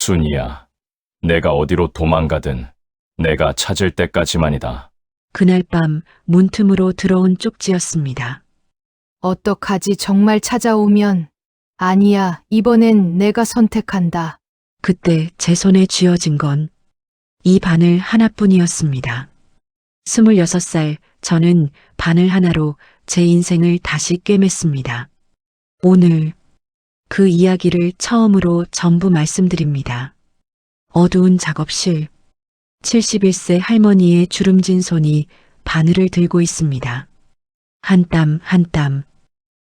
순이야, 내가 어디로 도망가든 내가 찾을 때까지만이다. 그날 밤 문틈으로 들어온 쪽지였습니다. 어떡하지 정말 찾아오면. 아니야, 이번엔 내가 선택한다. 그때 제 손에 쥐어진 건 이 바늘 하나뿐이었습니다. 26살 저는 바늘 하나로 제 인생을 다시 꿰맸습니다. 오늘 그 이야기를 처음으로 전부 말씀드립니다. 어두운 작업실, 71세 할머니의 주름진 손이 바늘을 들고 있습니다. 한 땀 한 땀,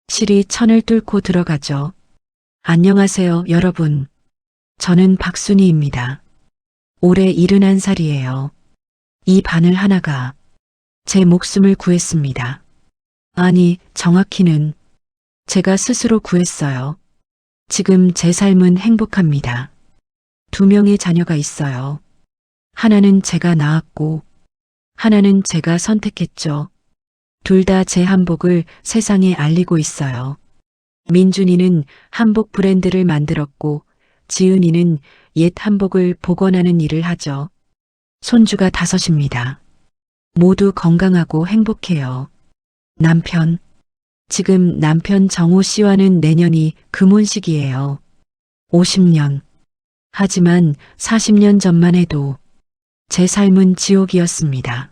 실이 천을 뚫고 들어가죠. 안녕하세요, 여러분. 저는 박순희입니다. 올해 71살이에요. 이 바늘 하나가 제 목숨을 구했습니다. 아니, 정확히는 제가 스스로 구했어요. 지금 제 삶은 행복합니다. 2명의 자녀가 있어요. 하나는 제가 낳았고, 하나는 제가 선택했죠. 둘 다 제 한복을 세상에 알리고 있어요. 민준이는 한복 브랜드를 만들었고, 지은이는 옛 한복을 복원하는 일을 하죠. 손주가 5입니다. 모두 건강하고 행복해요. 남편, 지금 남편 정호 씨와는 내년이 금혼식이에요. 50년. 하지만 40년 전만 해도 제 삶은 지옥이었습니다.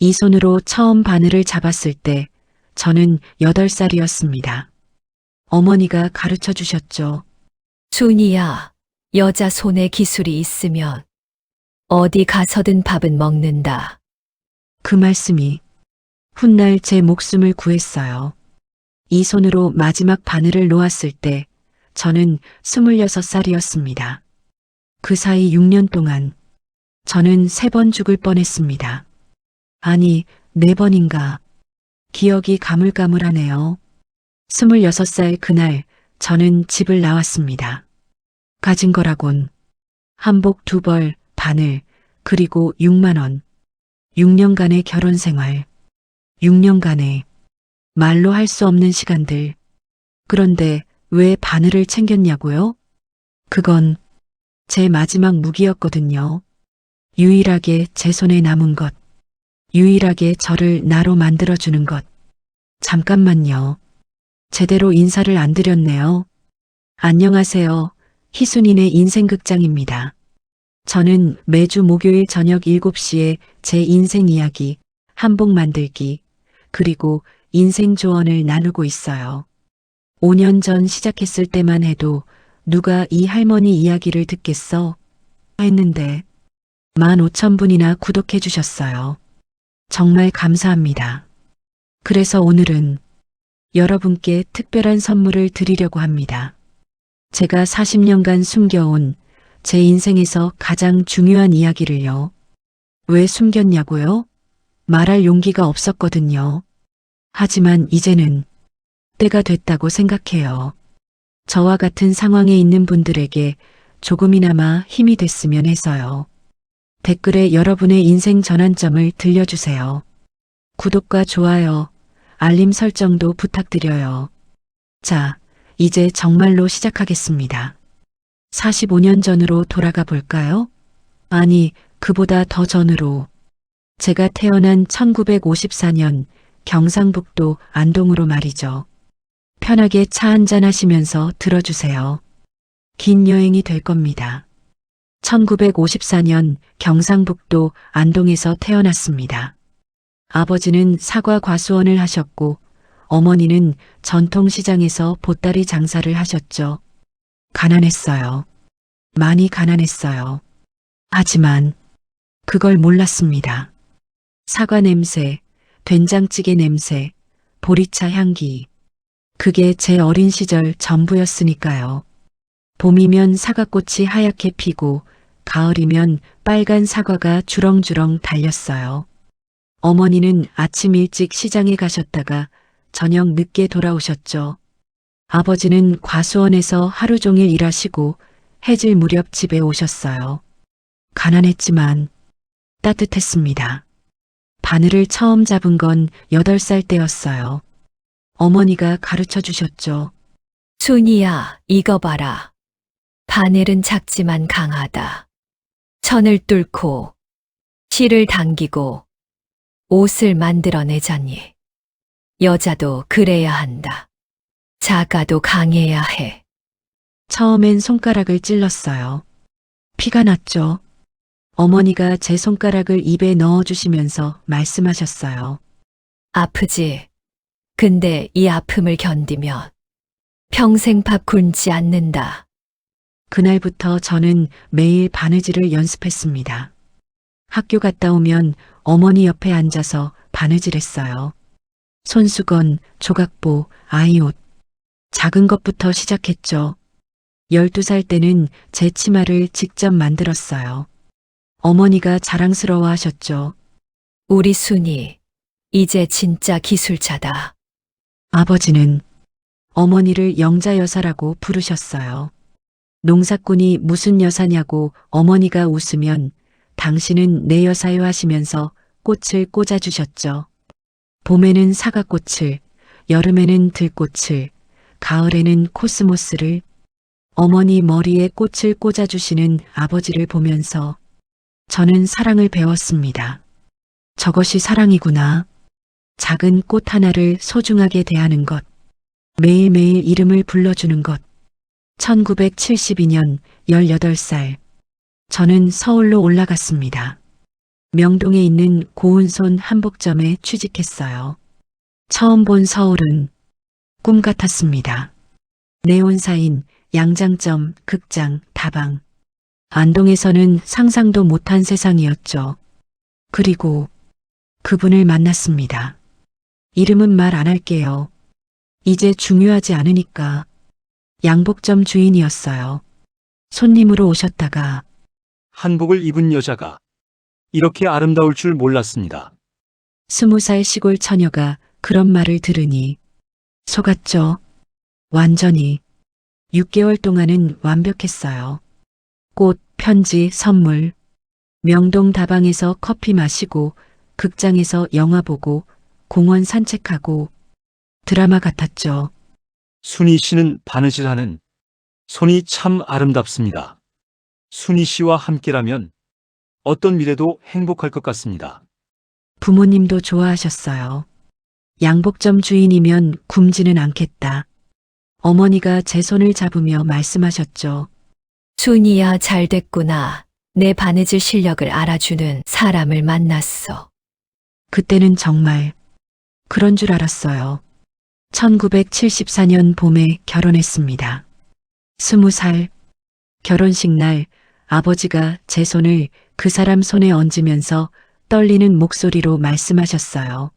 이 손으로 처음 바늘을 잡았을 때 저는 8살이었습니다. 어머니가 가르쳐 주셨죠. 순이야, 여자 손에 기술이 있으면 어디 가서든 밥은 먹는다. 그 말씀이 훗날 제 목숨을 구했어요. 이 손으로 마지막 바늘을 놓았을 때 저는 26살이었습니다. 그 사이 6년 동안 저는 3번 죽을 뻔했습니다. 아니, 4번인가. 기억이 가물가물하네요. 26살 그날 저는 집을 나왔습니다. 가진 거라곤 한복 2벌, 바늘, 그리고 6만 원. 6년간의 결혼 생활. 6년간의 말로 할 수 없는 시간들. 그런데 왜 바늘을 챙겼냐고요? 그건 제 마지막 무기였거든요. 유일하게 제 손에 남은 것. 유일하게 저를 나로 만들어주는 것. 잠깐만요. 제대로 인사를 안 드렸네요. 안녕하세요. 희순이네 인생극장입니다. 저는 매주 목요일 저녁 7시에 제 인생 이야기, 한복 만들기, 그리고 인생 조언을 나누고 있어요. 5년 전 시작했을 때만 해도 누가 이 할머니 이야기를 듣겠어? 했는데 15,000분이나 구독해 주셨어요. 정말 감사합니다. 그래서 오늘은 여러분께 특별한 선물을 드리려고 합니다. 제가 40년간 숨겨온 제 인생에서 가장 중요한 이야기를요. 왜 숨겼냐고요? 말할 용기가 없었거든요. 하지만 이제는 때가 됐다고 생각해요. 저와 같은 상황에 있는 분들에게 조금이나마 힘이 됐으면 해서요. 댓글에 여러분의 인생 전환점을 들려주세요. 구독과 좋아요, 알림 설정도 부탁드려요. 자, 이제 정말로 시작하겠습니다. 45년 전으로 돌아가 볼까요? 아니, 그보다 더 전으로. 제가 태어난 1954년 경상북도 안동으로 말이죠. 편하게 차 한잔 하시면서 들어주세요. 긴 여행이 될 겁니다. 1954년 경상북도 안동에서 태어났습니다. 아버지는 사과 과수원을 하셨고 어머니는 전통시장에서 보따리 장사를 하셨죠. 가난했어요. 많이 가난했어요. 하지만 그걸 몰랐습니다. 사과 냄새, 된장찌개 냄새, 보리차 향기. 그게 제 어린 시절 전부였으니까요. 봄이면 사과꽃이 하얗게 피고 가을이면 빨간 사과가 주렁주렁 달렸어요. 어머니는 아침 일찍 시장에 가셨다가 저녁 늦게 돌아오셨죠. 아버지는 과수원에서 하루 종일 일하시고 해질 무렵 집에 오셨어요. 가난했지만 따뜻했습니다. 바늘을 처음 잡은 건 8살 때였어요. 어머니가 가르쳐 주셨죠. 순이야, 이거 봐라. 바늘은 작지만 강하다. 천을 뚫고 실을 당기고 옷을 만들어내자니 여자도 그래야 한다. 작아도 강해야 해. 처음엔 손가락을 찔렀어요. 피가 났죠. 어머니가 제 손가락을 입에 넣어주시면서 말씀하셨어요. 아프지? 근데 이 아픔을 견디면 평생 밥 굶지 않는다. 그날부터 저는 매일 바느질을 연습했습니다. 학교 갔다 오면 어머니 옆에 앉아서 바느질했어요. 손수건, 조각보, 아이옷. 작은 것부터 시작했죠. 12살 때는 제 치마를 직접 만들었어요. 어머니가 자랑스러워 하셨죠. 우리 순이 이제 진짜 기술자다. 아버지는 어머니를 영자 여사라고 부르셨어요. 농사꾼이 무슨 여사냐고 어머니가 웃으면 당신은 내 여사요 하시면서 꽃을 꽂아주셨죠. 봄에는 사과꽃을, 여름에는 들꽃을, 가을에는 코스모스를, 어머니 머리에 꽃을 꽂아주시는 아버지를 보면서 저는 사랑을 배웠습니다. 저것이 사랑이구나. 작은 꽃 하나를 소중하게 대하는 것, 매일매일 이름을 불러주는 것. 1972년 18살, 저는 서울로 올라갔습니다. 명동에 있는 고운손 한복점에 취직했어요. 처음 본 서울은 꿈 같았습니다. 네온사인, 양장점, 극장, 다방. 안동에서는 상상도 못한 세상이었죠. 그리고 그분을 만났습니다. 이름은 말 안 할게요. 이제 중요하지 않으니까. 양복점 주인이었어요. 손님으로 오셨다가 한복을 입은 여자가 이렇게 아름다울 줄 몰랐습니다. 20살 시골 처녀가 그런 말을 들으니 속았죠. 완전히. 6개월 동안은 완벽했어요. 꽃, 편지, 선물. 명동 다방에서 커피 마시고 극장에서 영화 보고 공원 산책하고 드라마 같았죠. 순희 씨는 바느질하는 손이 참 아름답습니다. 순희 씨와 함께라면 어떤 미래도 행복할 것 같습니다. 부모님도 좋아하셨어요. 양복점 주인이면 굶지는 않겠다. 어머니가 제 손을 잡으며 말씀하셨죠. 순이야 잘 됐구나. 내 바느질 실력을 알아주는 사람을 만났어. 그때는 정말 그런 줄 알았어요. 1974년 봄에 결혼했습니다. 20살 결혼식 날 아버지가 제 손을 그 사람 손에 얹으면서 떨리는 목소리로 말씀하셨어요.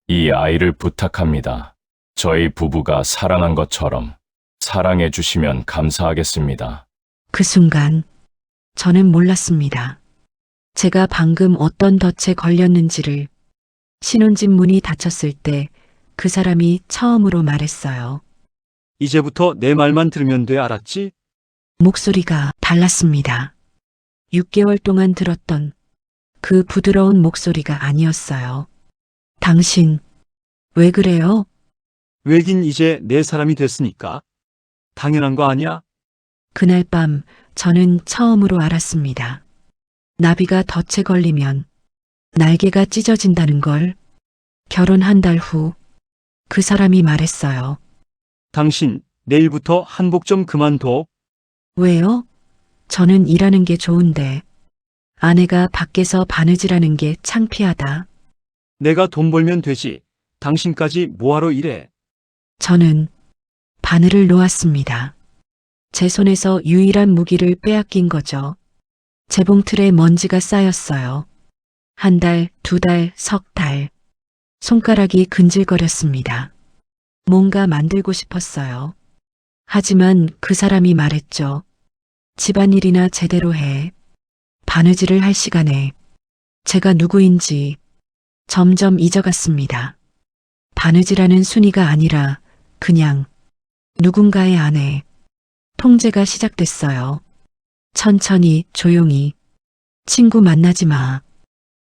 이 아이를 부탁합니다. 저희 부부가 사랑한 것처럼 사랑해 주시면 감사하겠습니다. 그 순간 저는 몰랐습니다. 제가 방금 어떤 덫에 걸렸는지를. 신혼집 문이 닫혔을 때 그 사람이 처음으로 말했어요. 이제부터 내 말만 들으면 돼, 알았지? 목소리가 달랐습니다. 6개월 동안 들었던 그 부드러운 목소리가 아니었어요. 당신, 왜 그래요? 왜긴 이제 내 사람이 됐으니까. 당연한 거 아니야? 그날 밤 저는 처음으로 알았습니다. 나비가 덫에 걸리면 날개가 찢어진다는 걸. 결혼 한 달 후 그 사람이 말했어요. 당신 내일부터 한복 좀 그만둬. 왜요? 저는 일하는 게 좋은데 아내가 밖에서 바느질하는 게 창피하다. 내가 돈 벌면 되지. 당신까지 뭐하러 일해? 저는 바늘을 놓았습니다. 제 손에서 유일한 무기를 빼앗긴 거죠. 재봉틀에 먼지가 쌓였어요. 한 달, 2달, 석 달. 손가락이 근질거렸습니다. 뭔가 만들고 싶었어요. 하지만 그 사람이 말했죠. 집안일이나 제대로 해. 바느질을 할 시간에 제가 누구인지 점점 잊어갔습니다. 바느질하는 순이가 아니라 그냥 누군가의 아내. 통제가 시작됐어요. 천천히, 조용히. 친구 만나지 마.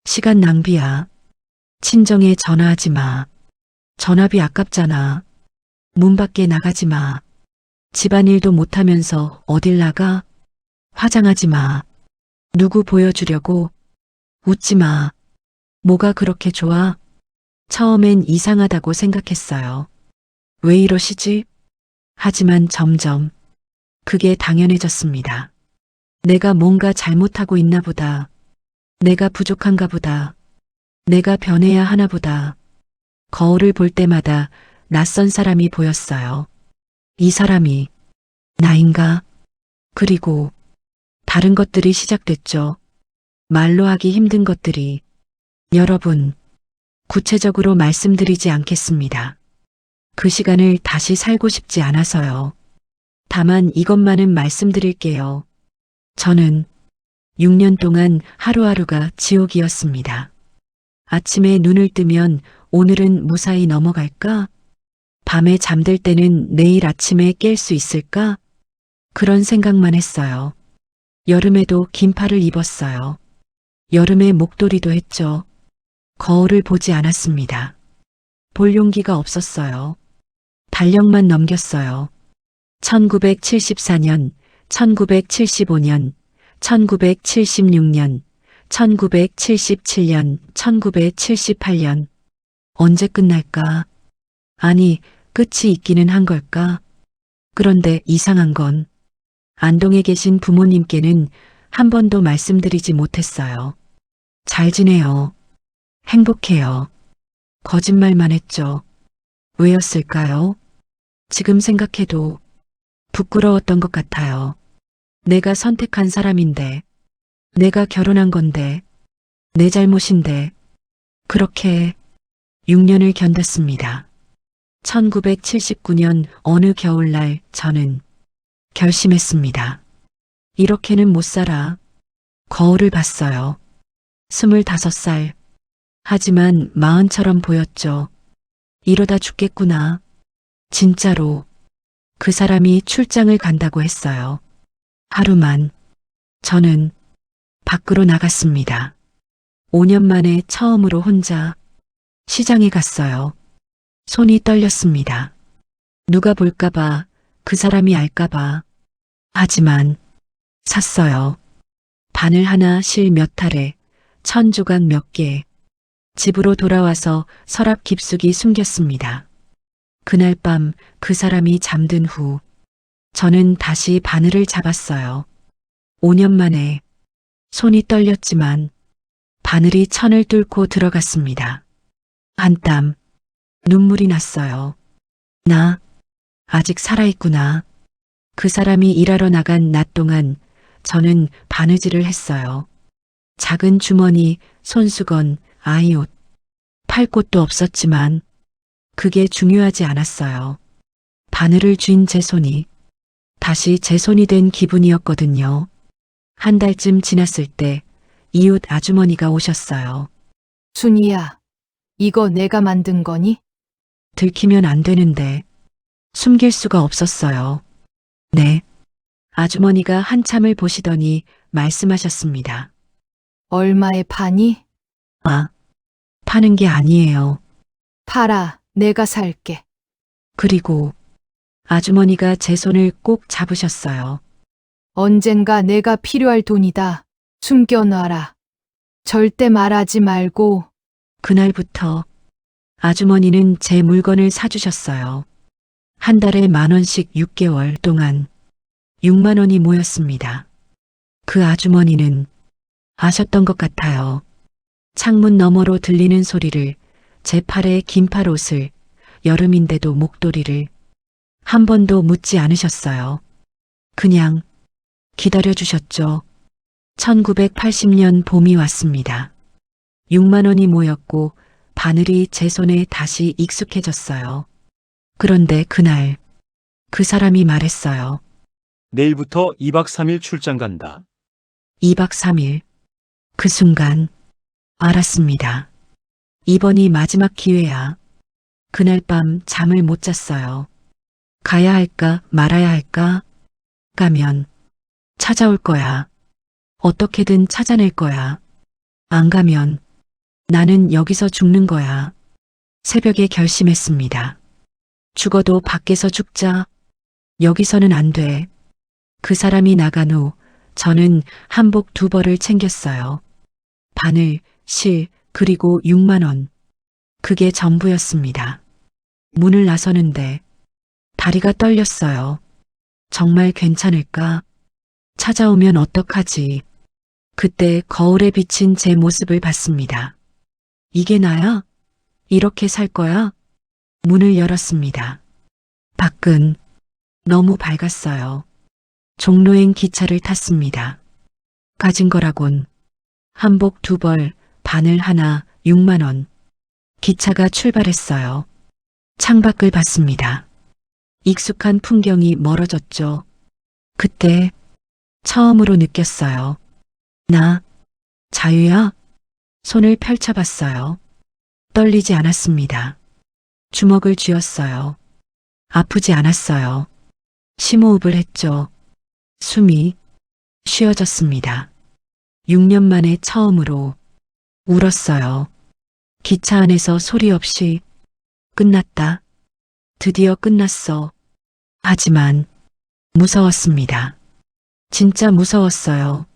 시간 낭비야. 친정에 전화하지 마. 전화비 아깝잖아. 문 밖에 나가지 마. 집안일도 못하면서 어딜 나가? 화장하지 마. 누구 보여주려고? 웃지 마. 뭐가 그렇게 좋아? 처음엔 이상하다고 생각했어요. 왜 이러시지? 하지만 점점 그게 당연해졌습니다. 내가 뭔가 잘못하고 있나 보다. 내가 부족한가 보다. 내가 변해야 하나 보다. 거울을 볼 때마다 낯선 사람이 보였어요. 이 사람이 나인가? 그리고 다른 것들이 시작됐죠. 말로 하기 힘든 것들이. 여러분, 구체적으로 말씀드리지 않겠습니다. 그 시간을 다시 살고 싶지 않아서요. 다만 이것만은 말씀드릴게요. 저는 6년 동안 하루하루가 지옥이었습니다. 아침에 눈을 뜨면 오늘은 무사히 넘어갈까? 밤에 잠들 때는 내일 아침에 깰 수 있을까? 그런 생각만 했어요. 여름에도 긴팔을 입었어요. 여름에 목도리도 했죠. 거울을 보지 않았습니다. 볼 용기가 없었어요. 달력만 넘겼어요. 1974년, 1975년, 1976년, 1977년, 1978년. 언제 끝날까? 아니, 끝이 있기는 한 걸까? 그런데 이상한 건 안동에 계신 부모님께는 한 번도 말씀드리지 못했어요. 잘 지내요. 행복해요. 거짓말만 했죠. 왜였을까요? 지금 생각해도 부끄러웠던 것 같아요. 내가 선택한 사람인데, 내가 결혼한 건데, 내 잘못인데, 그렇게 6년을 견뎠습니다. 1979년 어느 겨울날 저는 결심했습니다. 이렇게는 못 살아. 거울을 봤어요. 25살. 하지만 40처럼 보였죠. 이러다 죽겠구나. 진짜로 그 사람이 출장을 간다고 했어요. 하루만 저는 밖으로 나갔습니다. 5년 만에 처음으로 혼자 시장에 갔어요. 손이 떨렸습니다. 누가 볼까봐, 그 사람이 알까봐. 하지만 샀어요. 바늘 하나, 실 몇 알에, 천조각 몇 개. 집으로 돌아와서 서랍 깊숙이 숨겼습니다. 그날 밤 그 사람이 잠든 후 저는 다시 바늘을 잡았어요. 5년 만에 손이 떨렸지만 바늘이 천을 뚫고 들어갔습니다. 한 땀 눈물이 났어요. 나 아직 살아있구나. 그 사람이 일하러 나간 낮 동안 저는 바느질을 했어요. 작은 주머니, 손수건, 아이 옷. 팔 곳도 없었지만 그게 중요하지 않았어요. 바늘을 쥔 제 손이 다시 제 손이 된 기분이었거든요. 한 달쯤 지났을 때 이웃 아주머니가 오셨어요. 순이야, 이거 내가 만든 거니? 들키면 안 되는데 숨길 수가 없었어요. 네. 아주머니가 한참을 보시더니 말씀하셨습니다. 얼마에 파니? 아, 파는 게 아니에요. 팔아, 내가 살게. 그리고 아주머니가 제 손을 꼭 잡으셨어요. 언젠가 내가 필요할 돈이다. 숨겨놔라. 절대 말하지 말고. 그날부터 아주머니는 제 물건을 사주셨어요. 한 달에 10,000원씩 6개월 동안 6만 원이 모였습니다. 그 아주머니는 아셨던 것 같아요. 창문 너머로 들리는 소리를, 제 팔에 긴팔 옷을, 여름인데도 목도리를 한 번도 묻지 않으셨어요. 그냥 기다려주셨죠. 1980년 봄이 왔습니다. 6만 원이 모였고 바늘이 제 손에 다시 익숙해졌어요. 그런데 그날 그 사람이 말했어요. 내일부터 2박 3일 출장 간다. 2박 3일. 그 순간 알았습니다. 이번이 마지막 기회야. 그날 밤 잠을 못 잤어요. 가야 할까 말아야 할까? 가면 찾아올 거야. 어떻게든 찾아낼 거야. 안 가면 나는 여기서 죽는 거야. 새벽에 결심했습니다. 죽어도 밖에서 죽자. 여기서는 안 돼. 그 사람이 나간 후 저는 한복 2벌을 챙겼어요. 바늘, 실, 그리고 6만 원. 그게 전부였습니다. 문을 나서는데 다리가 떨렸어요. 정말 괜찮을까? 찾아오면 어떡하지? 그때 거울에 비친 제 모습을 봤습니다. 이게 나야? 이렇게 살 거야? 문을 열었습니다. 밖은 너무 밝았어요. 종로행 기차를 탔습니다. 가진 거라곤 한복 2벌, 바늘 하나, 6만 원. 기차가 출발했어요. 창밖을 봤습니다. 익숙한 풍경이 멀어졌죠. 그때 처음으로 느꼈어요. 나 자유야? 손을 펼쳐봤어요. 떨리지 않았습니다. 주먹을 쥐었어요. 아프지 않았어요. 심호흡을 했죠. 숨이 쉬어졌습니다. 6년 만에 처음으로 울었어요. 기차 안에서 소리 없이 끝났다. 드디어 끝났어. 하지만 무서웠습니다. 진짜 무서웠어요.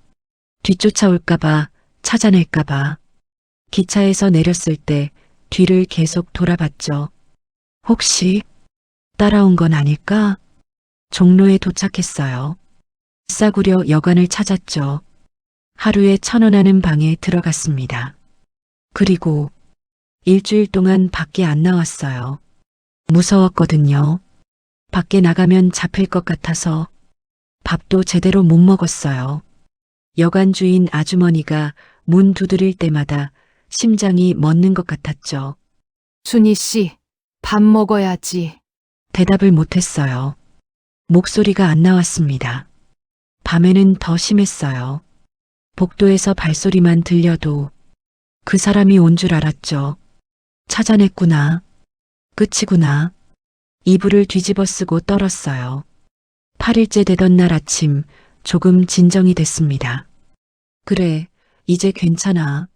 뒤쫓아올까봐, 찾아낼까봐. 기차에서 내렸을 때 뒤를 계속 돌아봤죠. 혹시 따라온 건 아닐까? 종로에 도착했어요. 싸구려 여관을 찾았죠. 하루에 1,000원 하는 방에 들어갔습니다. 그리고 일주일 동안 밖에 안 나왔어요. 무서웠거든요. 밖에 나가면 잡힐 것 같아서 밥도 제대로 못 먹었어요. 여관 주인 아주머니가 문 두드릴 때마다 심장이 멎는 것 같았죠. 순희 씨, 밥 먹어야지. 대답을 못했어요. 목소리가 안 나왔습니다. 밤에는 더 심했어요. 복도에서 발소리만 들려도 그 사람이 온 줄 알았죠. 찾아냈구나. 끝이구나. 이불을 뒤집어 쓰고 떨었어요. 8일째 되던 날 아침 조금 진정이 됐습니다. 그래, 이제 괜찮아.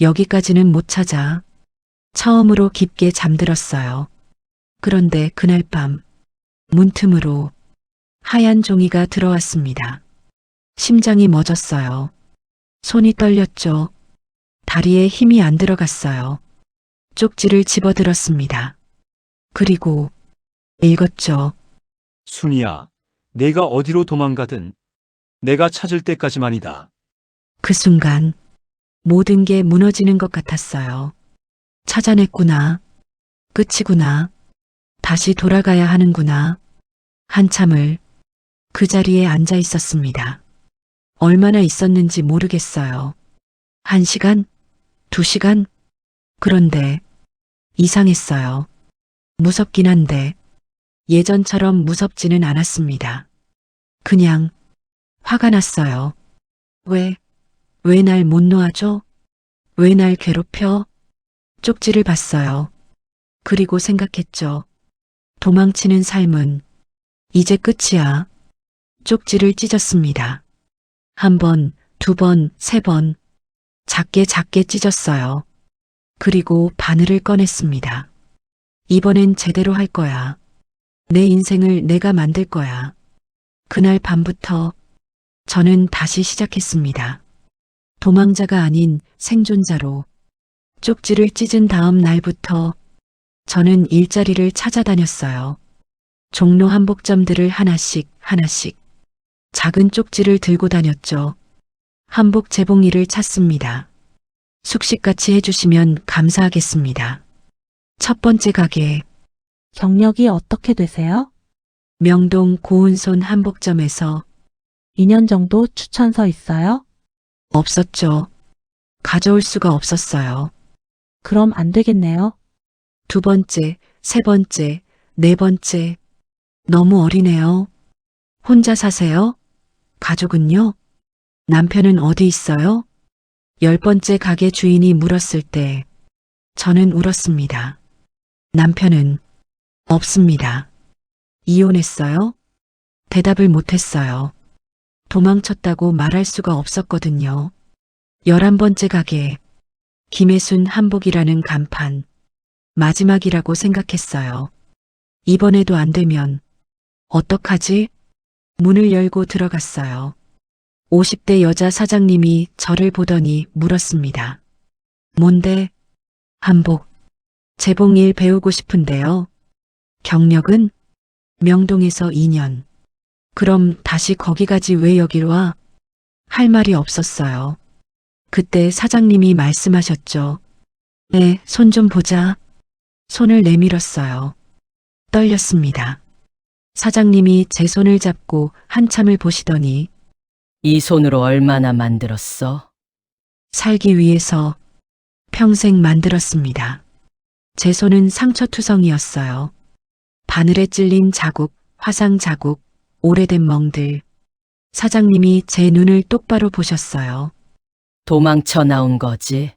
여기까지는 못 찾아. 처음으로 깊게 잠들었어요. 그런데 그날 밤 문틈으로 하얀 종이가 들어왔습니다. 심장이 멎었어요. 손이 떨렸죠. 다리에 힘이 안 들어갔어요. 쪽지를 집어들었습니다. 그리고 읽었죠. 순이야, 내가 어디로 도망가든 내가 찾을 때까지만이다. 그 순간 모든 게 무너지는 것 같았어요. 찾아냈구나. 끝이구나. 다시 돌아가야 하는구나. 한참을 그 자리에 앉아 있었습니다. 얼마나 있었는지 모르겠어요. 1시간? 2시간? 그런데 이상했어요. 무섭긴 한데 예전처럼 무섭지는 않았습니다. 그냥 화가 났어요. 왜 날 못 놓아줘? 왜 날 괴롭혀? 쪽지를 봤어요. 그리고 생각했죠. 도망치는 삶은 이제 끝이야. 쪽지를 찢었습니다. 1번, 2번, 3번. 작게 찢었어요. 그리고 바늘을 꺼냈습니다. 이번엔 제대로 할 거야. 내 인생을 내가 만들 거야. 그날 밤부터 저는 다시 시작했습니다. 도망자가 아닌 생존자로. 쪽지를 찢은 다음 날부터 저는 일자리를 찾아다녔어요. 종로 한복점들을 하나씩 작은 쪽지를 들고 다녔죠. 한복 재봉일을 찾습니다. 숙식같이 해주시면 감사하겠습니다. 첫 번째 가게, 경력이 어떻게 되세요? 명동 고은손 한복점에서 2년 정도 추천서 있어요? 없었죠. 가져올 수가 없었어요. 그럼 안 되겠네요. 2번째, 3번째, 4번째. 너무 어리네요. 혼자 사세요? 가족은요? 남편은 어디 있어요? 10번째 가게 주인이 물었을 때 저는 울었습니다. 남편은 없습니다. 이혼했어요? 대답을 못했어요. 도망쳤다고 말할 수가 없었거든요. 11번째 가게, 김혜순 한복이라는 간판. 마지막이라고 생각했어요. 이번에도 안 되면 어떡하지? 문을 열고 들어갔어요. 50대 여자 사장님이 저를 보더니 물었습니다. 뭔데? 한복. 재봉일 배우고 싶은데요. 경력은? 명동에서 2년. 그럼 다시 거기 가지 왜 여길 와? 할 말이 없었어요. 그때 사장님이 말씀하셨죠. 네, 손 좀 보자. 손을 내밀었어요. 떨렸습니다. 사장님이 제 손을 잡고 한참을 보시더니 이 손으로 얼마나 만들었어? 살기 위해서 평생 만들었습니다. 제 손은 상처투성이었어요. 바늘에 찔린 자국, 화상 자국, 오래된 멍들. 사장님이 제 눈을 똑바로 보셨어요. 도망쳐 나온 거지?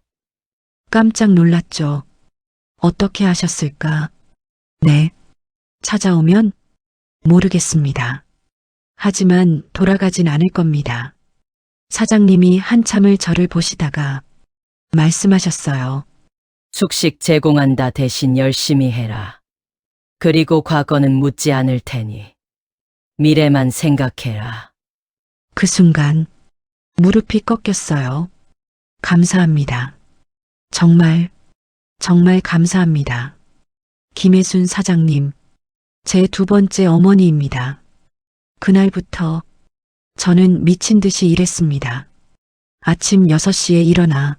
깜짝 놀랐죠. 어떻게 하셨을까? 네. 찾아오면 모르겠습니다. 하지만 돌아가진 않을 겁니다. 사장님이 한참을 저를 보시다가 말씀하셨어요. 숙식 제공한다 대신 열심히 해라. 그리고 과거는 묻지 않을 테니 미래만 생각해라. 그 순간 무릎이 꺾였어요. 감사합니다. 정말 감사합니다. 김혜순 사장님, 제 두 번째 어머니입니다. 그날부터 저는 미친 듯이 일했습니다. 아침 6시에 일어나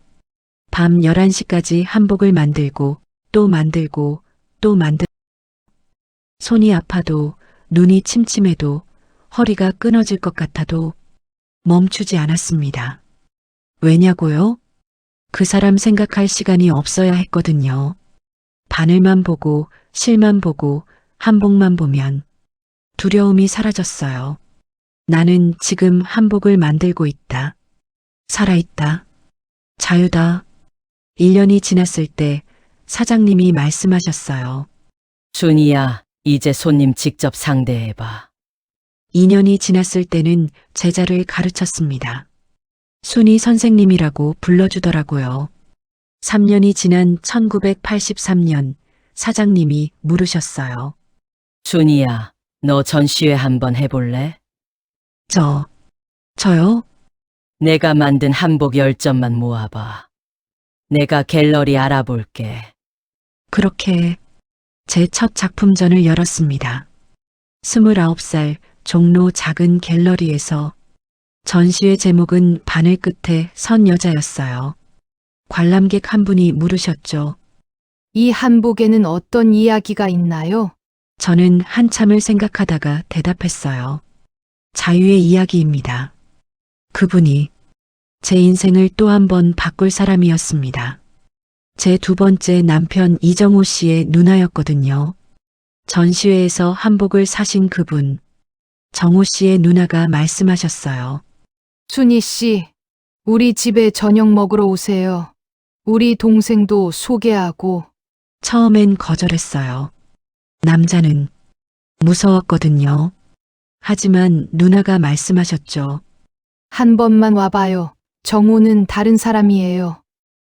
밤 11시까지 한복을 만들고 또 만들고 또 만들고 손이 아파도 눈이 침침해도 허리가 끊어질 것 같아도 멈추지 않았습니다. 왜냐고요? 그 사람 생각할 시간이 없어야 했거든요. 바늘만 보고 실만 보고 한복만 보면 두려움이 사라졌어요. 나는 지금 한복을 만들고 있다. 살아있다. 자유다. 1년이 지났을 때 사장님이 말씀하셨어요. 준이야, 이제 손님 직접 상대해봐. 2년이 지났을 때는 제자를 가르쳤습니다. 순이 선생님이라고 불러주더라고요. 3년이 지난 1983년 사장님이 물으셨어요. 준이야, 너 전시회 한번 해볼래? 저요? 내가 만든 한복 10점만 모아봐. 내가 갤러리 알아볼게. 그렇게 제 첫 작품전을 열었습니다. 29살 종로 작은 갤러리에서 전시회 제목은 바늘 끝에 선 여자였어요. 관람객 한 분이 물으셨죠. 이 한복에는 어떤 이야기가 있나요? 저는 한참을 생각하다가 대답했어요. 자유의 이야기입니다. 그분이 제 인생을 또 한 번 바꿀 사람이었습니다. 제 두 번째 남편 이정호 씨의 누나였거든요. 전시회에서 한복을 사신 그분, 정호 씨의 누나가 말씀하셨어요. 순희 씨, 우리 집에 저녁 먹으러 오세요. 우리 동생도 소개하고. 처음엔 거절했어요. 남자는 무서웠거든요. 하지만 누나가 말씀하셨죠. 한 번만 와봐요. 정호는 다른 사람이에요.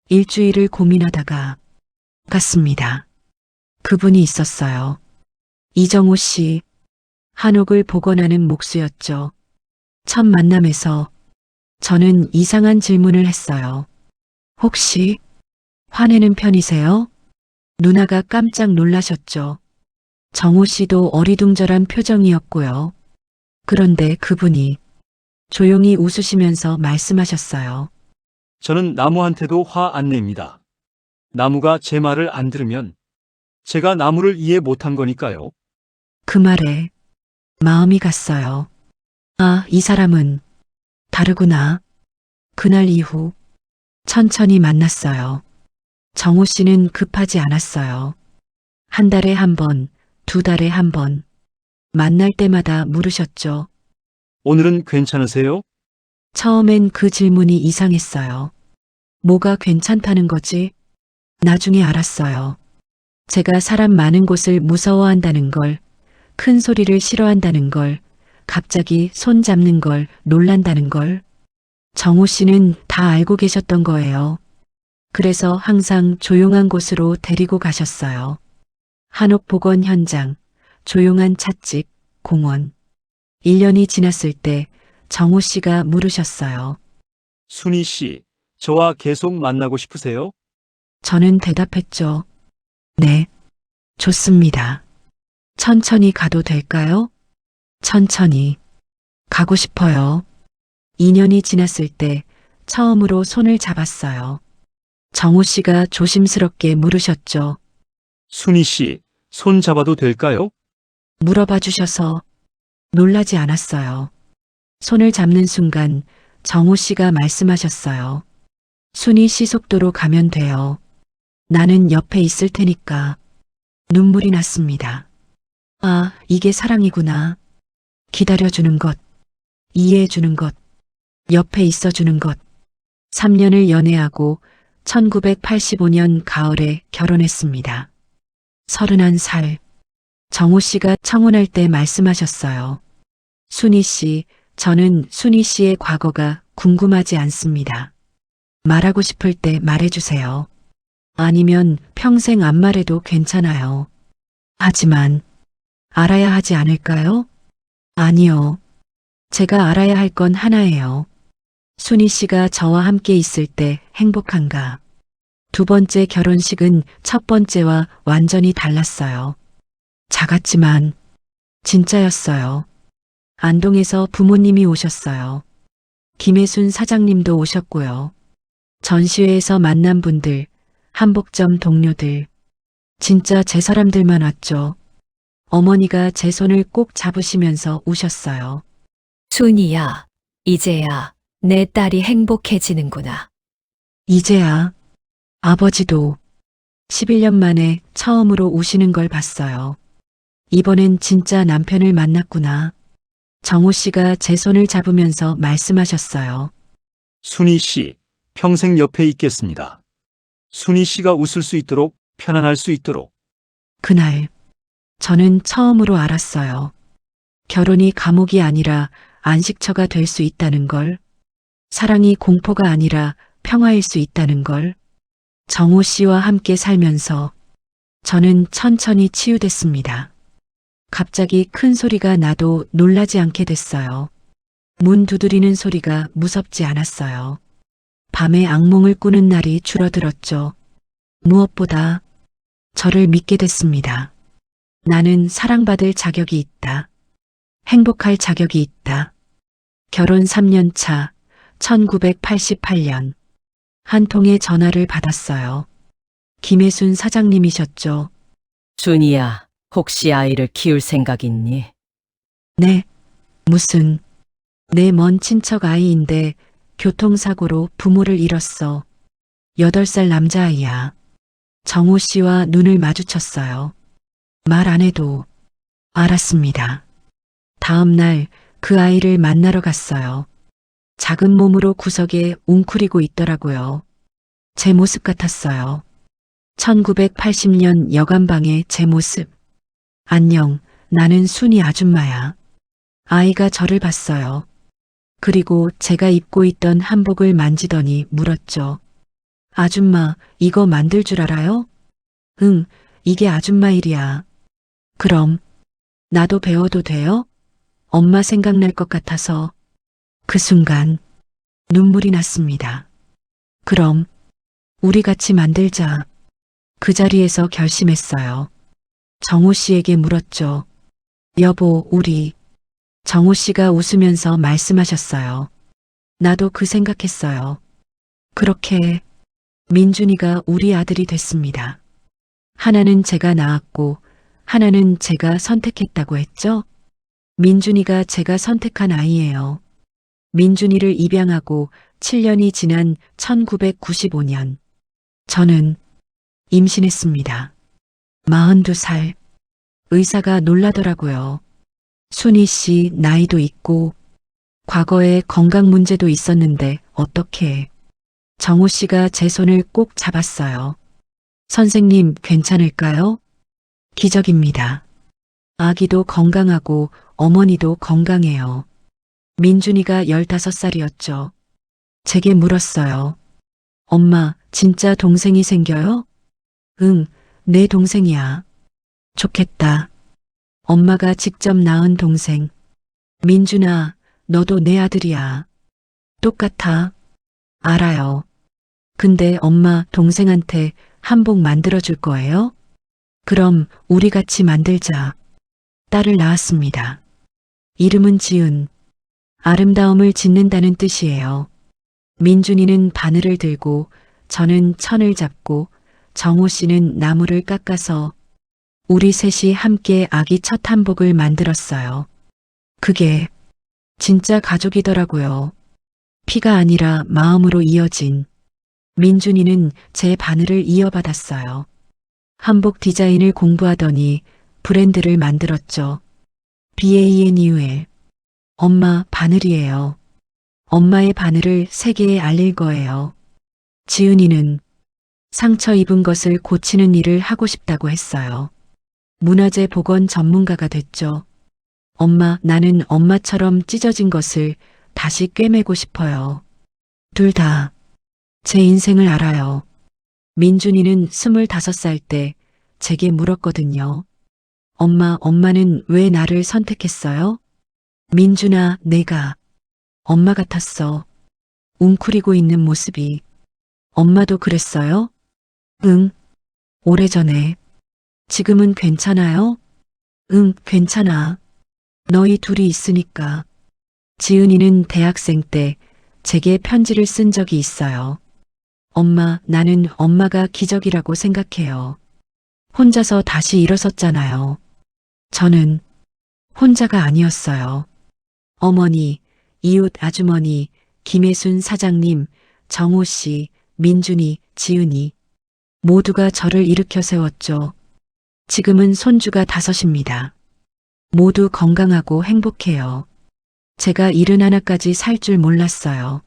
일주일을 고민하다가 갔습니다. 그분이 있었어요. 이정호 씨, 한옥을 복원하는 목수였죠. 첫 만남에서 저는 이상한 질문을 했어요. 혹시 화내는 편이세요? 누나가 깜짝 놀라셨죠. 정호 씨도 어리둥절한 표정이었고요. 그런데 그분이 조용히 웃으시면서 말씀하셨어요. 저는 나무한테도 화 안 냅니다. 나무가 제 말을 안 들으면 제가 나무를 이해 못한 거니까요. 그 말에 마음이 갔어요. 아, 이 사람은 다르구나. 그날 이후 천천히 만났어요. 정호 씨는 급하지 않았어요. 한 달에 한 번, 두 달에 한 번. 만날 때마다 물으셨죠. 오늘은 괜찮으세요? 처음엔 그 질문이 이상했어요. 뭐가 괜찮다는 거지? 나중에 알았어요. 제가 사람 많은 곳을 무서워한다는 걸, 큰 소리를 싫어한다는 걸, 갑자기 손 잡는 걸 놀란다는 걸. 정호 씨는 다 알고 계셨던 거예요. 그래서 항상 조용한 곳으로 데리고 가셨어요. 한옥 복원 현장, 조용한 찻집, 공원. 1년이 지났을 때 정호 씨가 물으셨어요. 순희 씨, 저와 계속 만나고 싶으세요? 저는 대답했죠. 네, 좋습니다. 천천히 가도 될까요? 천천히. 가고 싶어요. 2년이 지났을 때 처음으로 손을 잡았어요. 정호 씨가 조심스럽게 물으셨죠. 순희 씨, 손 잡아도 될까요? 물어봐 주셔서 놀라지 않았어요. 손을 잡는 순간 정호 씨가 말씀하셨어요. 순이 씨 속도로 가면 돼요. 나는 옆에 있을 테니까. 눈물이 났습니다. 아, 이게 사랑이구나. 기다려주는 것, 이해해주는 것, 옆에 있어주는 것. 3년을 연애하고 1985년 가을에 결혼했습니다. 31살. 정호 씨가 청혼할 때 말씀하셨어요. 순희 씨, 저는 순희 씨의 과거가 궁금하지 않습니다. 말하고 싶을 때 말해주세요. 아니면 평생 안 말해도 괜찮아요. 하지만 알아야 하지 않을까요? 아니요. 제가 알아야 할 건 하나예요. 순희 씨가 저와 함께 있을 때 행복한가? 두 번째 결혼식은 첫 번째와 완전히 달랐어요. 작았지만 진짜였어요. 안동에서 부모님이 오셨어요. 김혜순 사장님도 오셨고요. 전시회에서 만난 분들, 한복점 동료들. 진짜 제 사람들만 왔죠. 어머니가 제 손을 꼭 잡으시면서 우셨어요. 순이야, 이제야 내 딸이 행복해지는구나. 이제야 아버지도 11년 만에 처음으로 우시는 걸 봤어요. 이번엔 진짜 남편을 만났구나. 정호 씨가 제 손을 잡으면서 말씀하셨어요. 순희 씨, 평생 옆에 있겠습니다. 순희 씨가 웃을 수 있도록, 편안할 수 있도록. 그날 저는 처음으로 알았어요. 결혼이 감옥이 아니라 안식처가 될 수 있다는 걸. 사랑이 공포가 아니라 평화일 수 있다는 걸. 정호 씨와 함께 살면서 저는 천천히 치유됐습니다. 갑자기 큰 소리가 나도 놀라지 않게 됐어요. 문 두드리는 소리가 무섭지 않았어요. 밤에 악몽을 꾸는 날이 줄어들었죠. 무엇보다 저를 믿게 됐습니다. 나는 사랑받을 자격이 있다. 행복할 자격이 있다. 결혼 3년 차 1988년 한 통의 전화를 받았어요. 김혜순 사장님이셨죠. 순이야, 혹시 아이를 키울 생각 있니? 네, 무슨, 내 먼 친척 아이인데 교통사고로 부모를 잃었어. 8살 남자아이야. 정호 씨와 눈을 마주쳤어요. 말 안 해도 알았습니다. 다음 날 그 아이를 만나러 갔어요. 작은 몸으로 구석에 웅크리고 있더라고요. 제 모습 같았어요. 1980년 여관방의 제 모습. 안녕, 나는 순이 아줌마야. 아이가 저를 봤어요. 그리고 제가 입고 있던 한복을 만지더니 물었죠. 아줌마, 이거 만들 줄 알아요? 응, 이게 아줌마 일이야. 그럼 나도 배워도 돼요? 엄마 생각날 것 같아서. 그 순간 눈물이 났습니다. 그럼 우리 같이 만들자. 그 자리에서 결심했어요. 정호 씨에게 물었죠. 여보, 우리. 정호 씨가 웃으면서 말씀하셨어요. 나도 그 생각했어요. 그렇게 민준이가 우리 아들이 됐습니다. 하나는 제가 낳았고 하나는 제가 선택했다고 했죠? 민준이가 제가 선택한 아이예요. 민준이를 입양하고 7년이 지난 1995년 저는 임신했습니다. 42살. 의사가 놀라더라고요. 순희 씨 나이도 있고 과거에 건강 문제도 있었는데 어떻게. 정호 씨가 제 손을 꼭 잡았어요. 선생님 괜찮을까요? 기적입니다. 아기도 건강하고 어머니도 건강해요. 민준이가 15살이었죠. 제게 물었어요. 엄마, 진짜 동생이 생겨요? 응, 내 동생이야. 좋겠다. 엄마가 직접 낳은 동생. 민준아, 너도 내 아들이야. 똑같아. 알아요. 근데 엄마 동생한테 한복 만들어줄 거예요? 그럼 우리 같이 만들자. 딸을 낳았습니다. 이름은 지은. 아름다움을 짓는다는 뜻이에요. 민준이는 바늘을 들고 저는 천을 잡고 정호 씨는 나무를 깎아서 우리 셋이 함께 아기 첫 한복을 만들었어요. 그게 진짜 가족이더라고요. 피가 아니라 마음으로 이어진. 민준이는 제 바늘을 이어받았어요. 한복 디자인을 공부하더니 브랜드를 만들었죠. BANUL. 엄마 바늘이에요. 엄마의 바늘을 세계에 알릴 거예요. 지은이는 상처 입은 것을 고치는 일을 하고 싶다고 했어요. 문화재 복원 전문가가 됐죠. 엄마, 나는 엄마처럼 찢어진 것을 다시 꿰매고 싶어요. 둘 다 제 인생을 알아요. 민준이는 25살 때 제게 물었거든요. 엄마는 왜 나를 선택했어요? 민준아, 내가 엄마 같았어. 웅크리고 있는 모습이. 엄마도 그랬어요? 응. 오래전에. 지금은 괜찮아요? 응, 괜찮아. 너희 둘이 있으니까. 지은이는 대학생 때 제게 편지를 쓴 적이 있어요. 엄마, 나는 엄마가 기적이라고 생각해요. 혼자서 다시 일어섰잖아요. 저는 혼자가 아니었어요. 어머니, 이웃 아주머니, 김혜순 사장님, 정호 씨, 민준이, 지은이 모두가 저를 일으켜 세웠죠. 지금은 손주가 5입니다. 모두 건강하고 행복해요. 제가 71까지 살 줄 몰랐어요.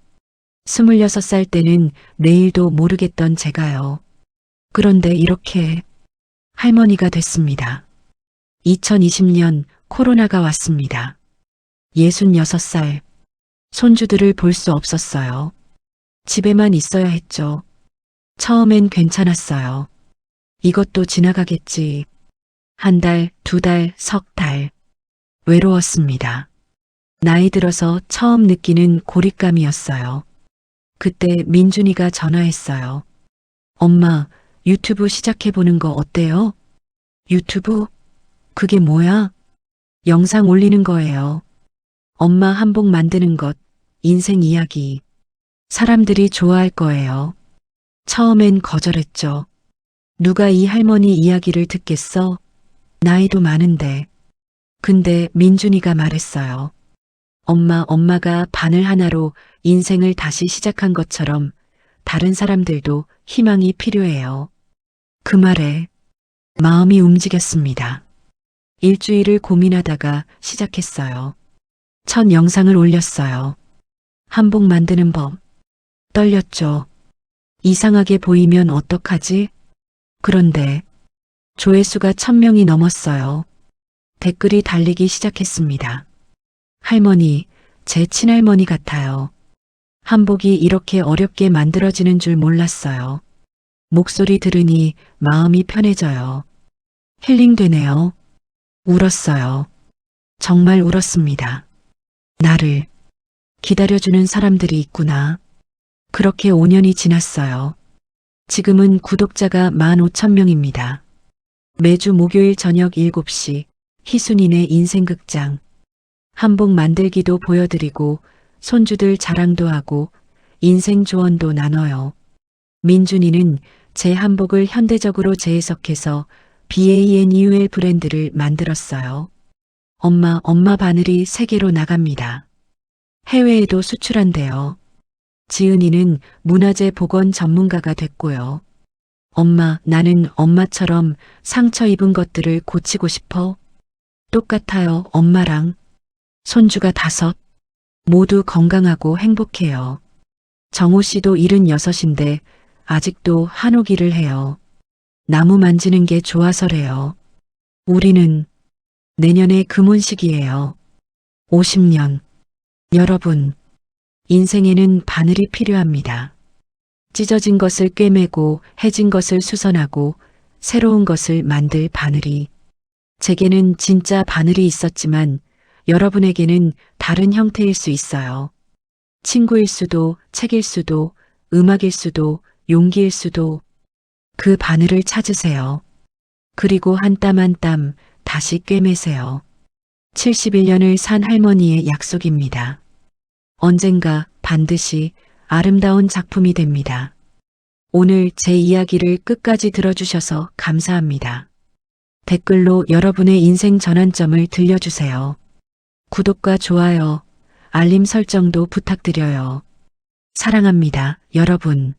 26살 때는 내일도 모르겠던 제가요. 그런데 이렇게 할머니가 됐습니다. 2020년 코로나가 왔습니다. 66살. 손주들을 볼 수 없었어요. 집에만 있어야 했죠. 처음엔 괜찮았어요. 이것도 지나가겠지. 1달, 2달, 석 달. 외로웠습니다. 나이 들어서 처음 느끼는 고립감이었어요. 그때 민준이가 전화했어요. 엄마, 유튜브 시작해보는 거 어때요? 유튜브? 그게 뭐야? 영상 올리는 거예요. 엄마 한복 만드는 것, 인생 이야기. 사람들이 좋아할 거예요. 처음엔 거절했죠. 누가 이 할머니 이야기를 듣겠어? 나이도 많은데. 근데 민준이가 말했어요. 엄마가 바늘 하나로 인생을 다시 시작한 것처럼 다른 사람들도 희망이 필요해요. 그 말에 마음이 움직였습니다. 일주일을 고민하다가 시작했어요. 첫 영상을 올렸어요. 한복 만드는 법. 떨렸죠. 이상하게 보이면 어떡하지? 그런데 조회수가 1000명이 넘었어요. 댓글이 달리기 시작했습니다. 할머니, 제 친할머니 같아요. 한복이 이렇게 어렵게 만들어지는 줄 몰랐어요. 목소리 들으니 마음이 편해져요. 힐링되네요. 울었어요. 정말 울었습니다. 나를 기다려주는 사람들이 있구나. 그렇게 5년이 지났어요. 지금은 구독자가 15,000명입니다. 매주 목요일 저녁 7시 희순이네 인생극장. 한복 만들기도 보여드리고 손주들 자랑도 하고 인생 조언도 나눠요. 민준이는 제 한복을 현대적으로 재해석해서 BANUL 브랜드를 만들었어요. 엄마 바늘이 세계로 나갑니다. 해외에도 수출한대요. 지은이는 문화재 복원 전문가가 됐고요. 엄마, 나는 엄마처럼 상처 입은 것들을 고치고 싶어. 똑같아요, 엄마랑. 손주가 5. 모두 건강하고 행복해요. 정호 씨도 76인데 아직도 한옥일을 해요. 나무 만지는 게 좋아서래요. 우리는 내년에 금혼식이에요. 50년. 여러분, 인생에는 바늘이 필요합니다. 찢어진 것을 꿰매고 해진 것을 수선하고 새로운 것을 만들 바늘이. 제게는 진짜 바늘이 있었지만 여러분에게는 다른 형태일 수 있어요. 친구일 수도, 책일 수도, 음악일 수도, 용기일 수도 그 바늘을 찾으세요. 그리고 한 땀 한 땀 다시 꿰매세요. 71년을 산 할머니의 약속입니다. 언젠가 반드시 아름다운 작품이 됩니다. 오늘 제 이야기를 끝까지 들어주셔서 감사합니다. 댓글로 여러분의 인생 전환점을 들려주세요. 구독과 좋아요, 알림 설정도 부탁드려요. 사랑합니다, 여러분.